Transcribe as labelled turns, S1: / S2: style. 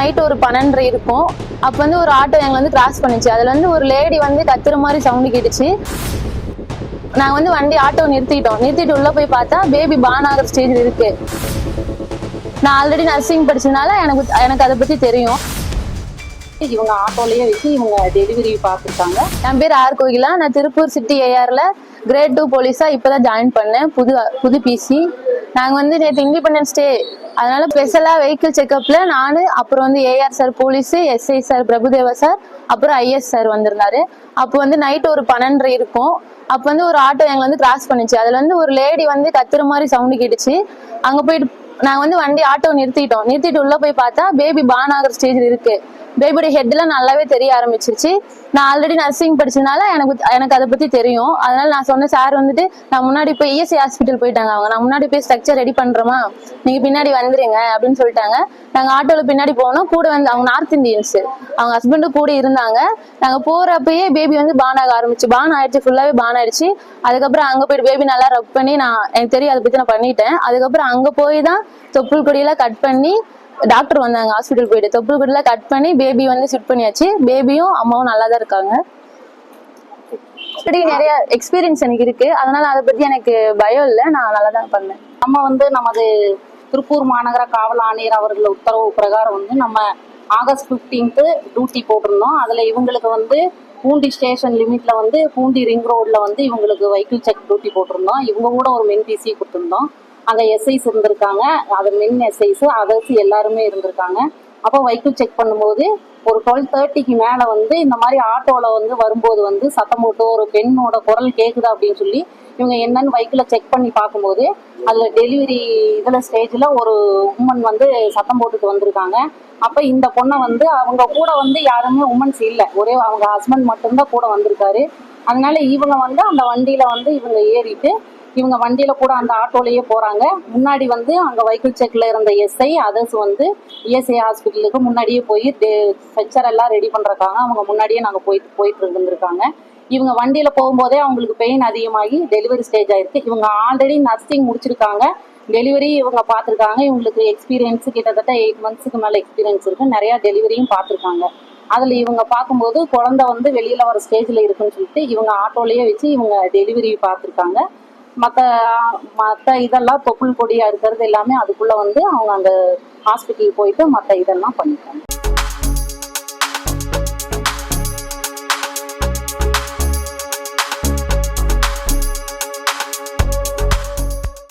S1: Night ஒரு 12:30 இருக்கும். அப்போ வந்து ஒரு ஆட்டோ எங்களை வந்து கிராஸ் பண்ணிச்சு. அதுல வந்து ஒரு லேடி வந்து கத்துற மாதிரி சவுண்டு கேட்டுச்சு. நாங்க வந்து வண்டி ஆட்டோ நிறுத்திட்டு உள்ள போய் பார்த்தா பேபி பார்ன் ஆகிற ஸ்டேஜ் இருக்கு. நான் ஆல்ரெடி நர்சிங் படிச்சதுனால எனக்கு அதை பத்தி தெரியும்.
S2: இவங்க ஆட்டோலயே வச்சு இவங்க டெலிவரி பார்த்துருக்காங்க.
S1: என் பேர் ஆர் கோகிலா. நான் திருப்பூர் சிட்டி ஏஆர்ல கிரேட் 2 போலீஸா இப்பதான் ஜாயின் பண்ணேன். புது பிசி. நாங்க வந்து நேற்று இண்டிபெண்டன்ஸ் டே, அதனால ஸ்பெஷலா வெஹிக்கிள் செக்அப்ல நானு, அப்புறம் வந்து AR sir police, SI sir Prabhudeva sir, அப்புறம் ஐஎஸ் சார் வந்திருந்தாரு. அப்போ வந்து நைட் ஒரு 12:30 இருக்கும். அப்போ வந்து ஒரு ஆட்டோ எங்களை வந்து கிராஸ் பண்ணிச்சு. அதுல வந்து ஒரு லேடி வந்து கத்துற மாதிரி சவுண்டு கேட்டுச்சு. அங்க போயிட்டு நாங்க வந்து வண்டி ஆட்டோ நிறுத்திட்டு உள்ள போய் பார்த்தா பேபி பார்ன் ஆகிற ஸ்டேஜ்ல இருக்கு. பேபியோட ஹெட்லாம் நல்லாவே தெரிய ஆரம்பிச்சிருச்சு. நான் ஆல்ரெடி நர்சிங் படிச்சதுனால எனக்கு அதை பத்தி தெரியும். அதனால நான் சொன்ன சார் வந்துட்டு, நான் முன்னாடி போய் இஎஸ்ஐ ஹாஸ்பிட்டல் போயிட்டாங்க அவங்க. நான் முன்னாடி போய் ஸ்ட்ரக்சர் ரெடி பண்றோமா, நீங்க பின்னாடி வந்துருங்க அப்படின்னு சொல்லிட்டாங்க. நாங்க ஆட்டோல பின்னாடி போனோம். கூட வந்து அவங்க நார்த் இந்தியன்ஸ், அவங்க ஹஸ்பண்டும் கூட இருந்தாங்க. நாங்க போறப்பயே பேபி வந்து பார்ன் ஆக ஆரம்பிச்சு. பார்ன் ஆயிடுச்சு, ஃபுல்லாவே பார்ன் ஆயிடுச்சு. அதுக்கப்புறம் அங்க போயிட்டு பேபி நல்லா ரப் பண்ணி, எனக்கு தெரியும் அதை பத்தி நான் பண்ணிட்டேன். அதுக்கப்புறம் அங்க போய் தான் தொப்புள் கொடியெல்லாம் கட் பண்ணி டாக்டர் வந்தாங்க. ஹாஸ்பிட்டல் போயிட்டு தொப்புள் கொடியில கட் பண்ணி பேபி வந்து ஷிஃப்ட் பண்ணியாச்சு. பேபியும் அம்மாவும் நல்லா தான் இருக்காங்க. இப்படி நிறைய எக்ஸ்பீரியன்ஸ் எனக்கு இருக்கு. அதனால அதை பத்தி எனக்கு பயம் இல்லை. நான் நல்லா தான் பண்ணேன்.
S2: நம்ம வந்து நமது திருப்பூர் மாநகர காவல் ஆணையர் அவர்கள் உத்தரவு பிரகாரம் வந்து நம்ம ஆகஸ்ட் 15 டியூட்டி போட்டிருந்தோம். அதுல இவங்களுக்கு வந்து பூண்டி ஸ்டேஷன் லிமிட்ல வந்து பூண்டி ரிங் ரோட்ல வந்து இவங்களுக்கு வெஹிக்கிள் செக் டியூட்டி போட்டிருந்தோம். இவங்க கூட ஒரு மென் பிசி கொடுத்துருந்தோம். அங்க எஸ்ஐஸ் இருந்திருக்காங்க, அது மென் எஸ்ஐஸ், அதர்ஸ் எல்லாருமே இருந்திருக்காங்க. அப்போ வெஹிக்கிள் செக் பண்ணும்போது ஒரு 12:30க்கு மேல வந்து இந்த மாதிரி ஆட்டோல வந்து வரும்போது வந்து சத்தம் போட்டு ஒரு பெண்ணோட குரல் கேக்குதா அப்படின்னு சொல்லி இவங்க என்னன்னு வெஹிக்கிளை செக் பண்ணி பார்க்கும்போது அதுல டெலிவரி ஸ்டேஜ்ல ஒரு உமன் வந்து சத்தம் போட்டுட்டு வந்திருக்காங்க. அப்ப இந்த பொண்ணை வந்து அவங்க கூட வந்து யாருமே உமன்ஸ் இல்லை, ஒரே அவங்க ஹஸ்பண்ட் மட்டும்தான் கூட வந்திருக்காரு. அதனால இவங்க வந்து அந்த வண்டியில வந்து இவங்க ஏறிட்டு இவங்க வண்டியில கூட அந்த ஆட்டோலயே போறாங்க. முன்னாடி வந்து அங்க வெஹிக்கிள் செக்ல இருந்த எஸ்ஐ அதர்ஸ் வந்து இஎஸ்ஐ ஹாஸ்பிட்டலுக்கு முன்னாடியே போய் ஸ்ட்ரக்சர் எல்லாம் ரெடி பண்றதுக்காக அவங்க முன்னாடியே நாங்க போயிட்டு இருந்திருக்காங்க. இவங்க வண்டியில போகும்போதே அவங்களுக்கு பெயின் அதிகமாகி டெலிவரி ஸ்டேஜ் ஆயிருக்கு. இவங்க ஆல்ரெடி நர்சிங் முடிச்சிருக்காங்க, டெலிவரி இவங்க பார்த்துருக்காங்க. இவங்களுக்கு எக்ஸ்பீரியன்ஸ் கிட்டத்தட்ட 8 monthsக்கு மேல எக்ஸ்பீரியன்ஸ் இருக்கு. நிறைய டெலிவரியும் பார்த்துருக்காங்க. அதுல இவங்க பார்க்கும்போது குழந்தை வந்து வெளியில வர ஸ்டேஜ்ல இருக்குன்னு சொல்லிட்டு இவங்க ஆட்டோலயே வச்சு இவங்க டெலிவரி பார்த்துருக்காங்க. மற்ற இதெல்லாம் தொப்புள் கொடியா இருக்கிறது எல்லாமே அதுக்குள்ள வந்து அவங்க அந்த ஹாஸ்பிட்டல் போயிட்டு மற்ற இதெல்லாம் பண்ணிட்டாங்க.